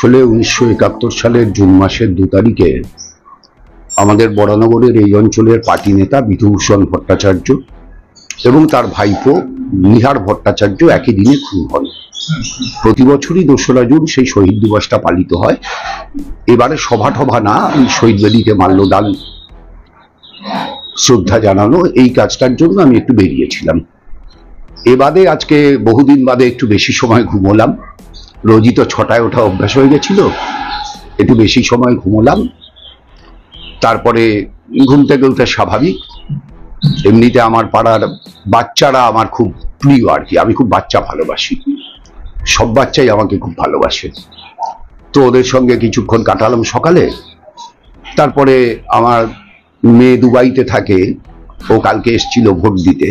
আসলে 1971 সালের জুন মাসের 2 তারিখে আমাদের বরানগরের এই অঞ্চলের পার্টি নেতা বিধুভূষণ ভট্টাচার্য এবং তার ভাইপো নিহার ভট্টাচার্য একই দিনে খুন হন। প্রতি বছরই 2রা জুন সেই শহীদ দিবসটা পালিত হয়। এবারে সভা না, শহীদ বেদিতে মাল্যদান শ্রদ্ধা জানানো, এই কাজটার জন্য আমি একটু বেরিয়েছিলাম। এবারে আজকে বহুদিন বাদে একটু বেশি সময় ঘুমোলাম। রোজই তো 6টায় ওঠা অভ্যাস হয়ে গেছিল, একটু বেশি সময় ঘুমোলাম। তারপরে ঘুম থেকে উঠে স্বাভাবিক। এমনিতে আমার পাড়ার বাচ্চারা আমার খুব প্রিয় আর কি, আমি খুব বাচ্চা ভালোবাসি, সব বাচ্চাই আমাকে খুব ভালোবাসে। তো ওদের সঙ্গে কিছুক্ষণ কাটালাম সকালে। তারপরে আমার মেয়ে দুবাইতে থাকে, ও কালকে এসেছিল ভোট দিতে,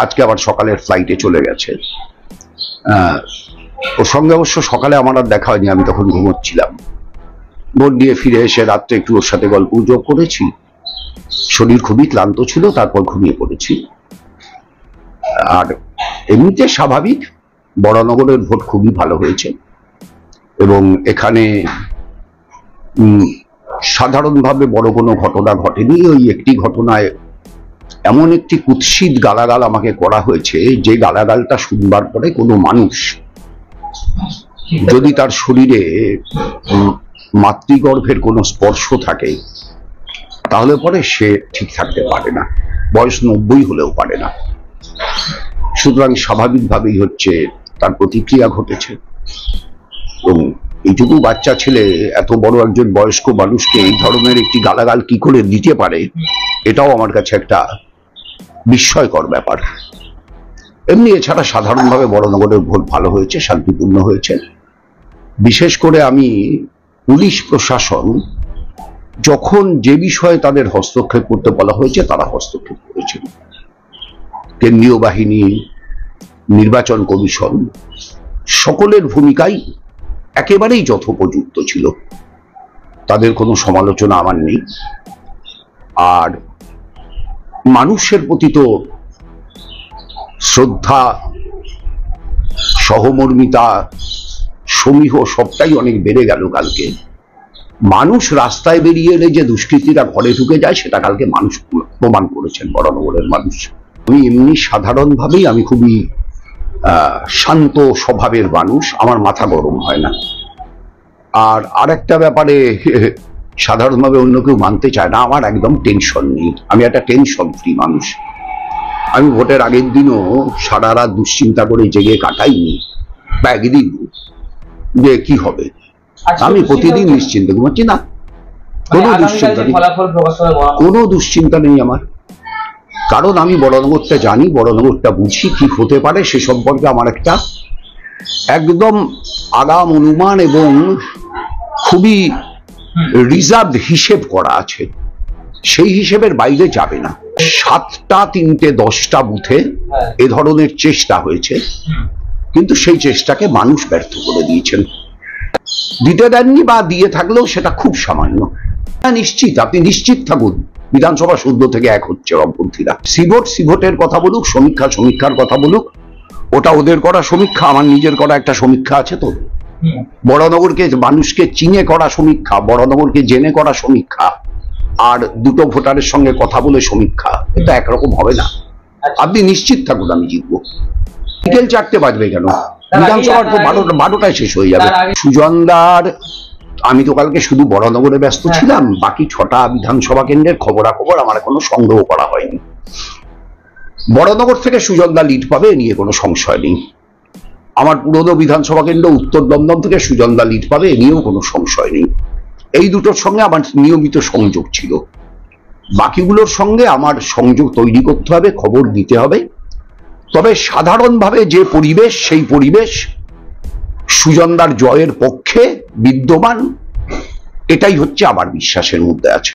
আজকে আবার সকালের ফ্লাইটে চলে গেছে। ওর সঙ্গে অবশ্য সকালে আমার আর দেখা হয়নি, আমি তখন ঘুমোচ্ছিলাম। ভোট দিয়ে ফিরে এসে রাত্রে একটু ওর সাথে গল্প গুজব করেছি। শরীর খুবই ক্লান্ত ছিল, তারপর ঘুমিয়ে পড়েছি। আর এমনিতে স্বাভাবিক, বরানগরের ভোট খুবই ভালো হয়েছে এবং এখানে সাধারণভাবে বড় কোনো ঘটনা ঘটেনি। ওই একটি ঘটনায় এমন একটি কুৎসিত গালাগাল আমাকে করা হয়েছে, যে গালাগালটা শুনবার পরে কোনো মানুষ যদি তার শরীরে মাতৃগর্ভের কোনো স্পর্শ থাকে তাহলে পরে সে ঠিক থাকতে পারে না, বয়স 90 হলেও পারে না। সুতরাং স্বাভাবিকভাবেই হচ্ছে তার প্রতিক্রিয়া ঘটেছে। এবং এইটুকু বাচ্চা ছেলে এত বড় একজন বয়স্ক মানুষকে এই ধরনের একটি গালাগাল কি করে দিতে পারে, এটাও আমার কাছে একটা বিস্ময়কর ব্যাপার। এমনি এছাড়া সাধারণভাবে বরানগরের ভোট ভালো হয়েছে, শান্তিপূর্ণ হয়েছে। বিশেষ করে আমি পুলিশ প্রশাসন যখন যে বিষয়ে তাদের হস্তক্ষেপ করতে বলা হয়েছে তারা হস্তক্ষেপ করেছে। কেন্দ্রীয় বাহিনী, নির্বাচন কমিশন, সকলের ভূমিকাই একেবারেই যথোপযুক্ত ছিল, তাদের কোনো সমালোচনা আমার নেই। আর মানুষের প্রতি তো শ্রদ্ধা, সহমর্মিতা, সমীহ সবটাই অনেক বেড়ে গেল কালকে। মানুষ রাস্তায় বেরিয়ে এলে যে দুষ্কৃতীরা ঘরে ঢুকে যায়, সেটা কালকে মানুষ প্রমাণ করেছেন, বরানগরের মানুষ। আমি এমনি সাধারণভাবেই আমি খুবই শান্ত স্বভাবের মানুষ, আমার মাথা গরম হয় না। আর আরেকটা ব্যাপারে সাধারণভাবে অন্য কেউ মানতে চায় না, আমার একদম টেনশন নেই, আমি একটা টেনশন ফ্রি মানুষ। আমি ভোটের আগের দিনও সারা রাত দুশ্চিন্তা করে জেগে কাটাইনি বা একদিন যে কি হবে। আমি প্রতিদিন নিশ্চিন্তে ঘুমাচ্ছি, না কোনো দুশ্চিন্তা নেই, কোনো দুশ্চিন্তা নেই আমার। কারণ আমি বরানগরটা জানি, বরানগরটা বুঝি, কি হতে পারে সে সম্পর্কে আমার একটা একদম আগাম অনুমান এবং খুবই রিজার্ভ হিসেব করা আছে। সেই হিসেবের বাইরে যাবে না। 7টা 3টে 10টা বুথে এ ধরনের চেষ্টা হয়েছে, কিন্তু সেই চেষ্টাকে মানুষ ব্যর্থ করে দিয়েছেন। দিতে দেননি বা দিয়ে থাকলেও সেটা খুব সামান্য। নিশ্চিত, আপনি নিশ্চিত থাকুন, বিধানসভা 14 থেকে 1 হচ্ছে রংপুরীরা। সিভোটের কথা বলুক, সমীক্ষার কথা বলুক, ওটা ওদের করা সমীক্ষা, আমার নিজের করা একটা সমীক্ষা আছে। তো বরানগরকে মানুষকে চিনে করা সমীক্ষা, বরানগরকে জেনে করা সমীক্ষা, আর দুটো ভোটারের সঙ্গে কথা বলে সমীক্ষা, এটা একরকম হবে না। আপনি নিশ্চিত থাকুন আমি জিতবো। বিকেল 4টে বাজবে কেন, বিধানসভার তো 12টায় শেষ হয়ে যাবে। সুজনদার, আমি তো কালকে শুধু বরানগরে ব্যস্ত ছিলাম, বাকি 6টা বিধানসভা কেন্দ্রের খবরাখবর আমার এখনো সংগ্রহ করা হয়নি। বরানগর থেকে সুজনদা লিড পাবে, এ নিয়ে কোনো সংশয় নেই। আমার পুরনো বিধানসভা কেন্দ্র উত্তর দমদম থেকে সুজনদা লিড পাবে, এ নিয়েও কোনো সংশয় নেই। এই দুটোর সঙ্গে আমার নিয়মিত সংযোগ ছিল, বাকিগুলোর সঙ্গে আমার সংযোগ তৈরি করতে হবে, খবর দিতে হবে। তবে সাধারণভাবে যে পরিবেশ, সেই পরিবেশ সুজনদার জয়ের পক্ষে বিদ্যমান, এটাই হচ্ছে আমার বিশ্বাসের মধ্যে আছে।